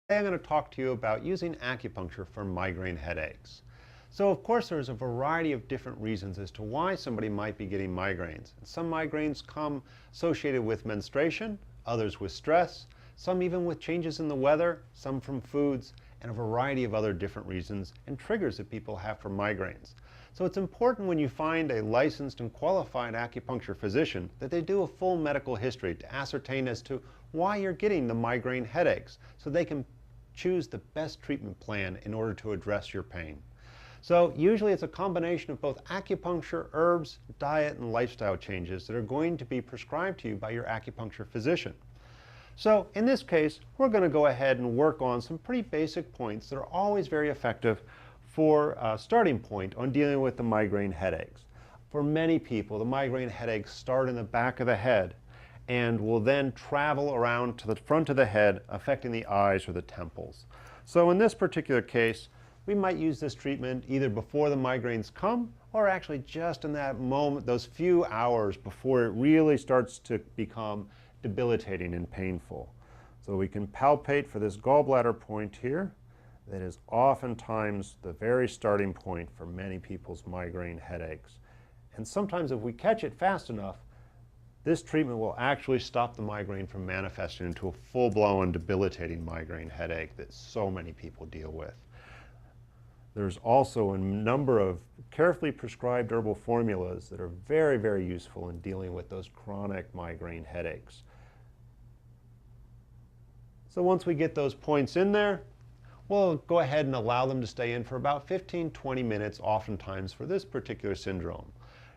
Today I'm going to talk to you about using acupuncture for migraine headaches. So of course there's a variety of different reasons as to why somebody might be getting migraines. Some migraines come associated with menstruation, others with stress, some even with changes in the weather, some from foods, and a variety of other different reasons and triggers that people have for migraines. So it's important when you find a licensed and qualified acupuncture physician that they do a full medical history to ascertain as to why you're getting the migraine headaches so they can choose the best treatment plan in order to address your pain. So usually it's a combination of both acupuncture, herbs, diet, and lifestyle changes that are going to be prescribed to you by your acupuncture physician. So in this case, we're going to go ahead and work on some pretty basic points that are always very effective for a starting point on dealing with the migraine headaches. For many people, the migraine headaches start in the back of the head and will then travel around to the front of the head, affecting the eyes or the temples. So in this particular case, we might use this treatment either before the migraines come or actually just in that moment, those few hours before it really starts to become debilitating and painful. So we can palpate for this gallbladder point here. That is oftentimes the very starting point for many people's migraine headaches. And sometimes if we catch it fast enough, this treatment will actually stop the migraine from manifesting into a full-blown debilitating migraine headache that so many people deal with. There's also a number of carefully prescribed herbal formulas that are very, very useful in dealing with those chronic migraine headaches. So once we get those points in there, we'll go ahead and allow them to stay in for about 15-20 minutes oftentimes for this particular syndrome.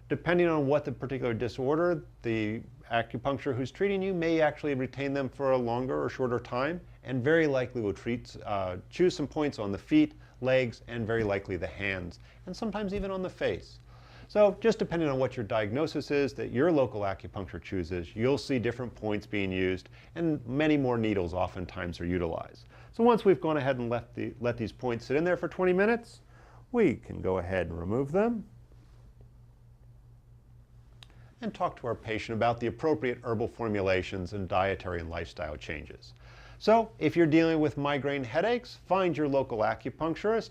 Depending on what the particular disorder, the acupuncturist who's treating you may actually retain them for a longer or shorter time, and very likely will choose some points on the feet, legs, and very likely the hands, and sometimes even on the face. So just depending on what your diagnosis is that your local acupuncture chooses, you'll see different points being used, and many more needles oftentimes are utilized. So once we've gone ahead and let these points sit in there for 20 minutes, we can go ahead and remove them and talk to our patient about the appropriate herbal formulations and dietary and lifestyle changes. So if you're dealing with migraine headaches, find your local acupuncturist.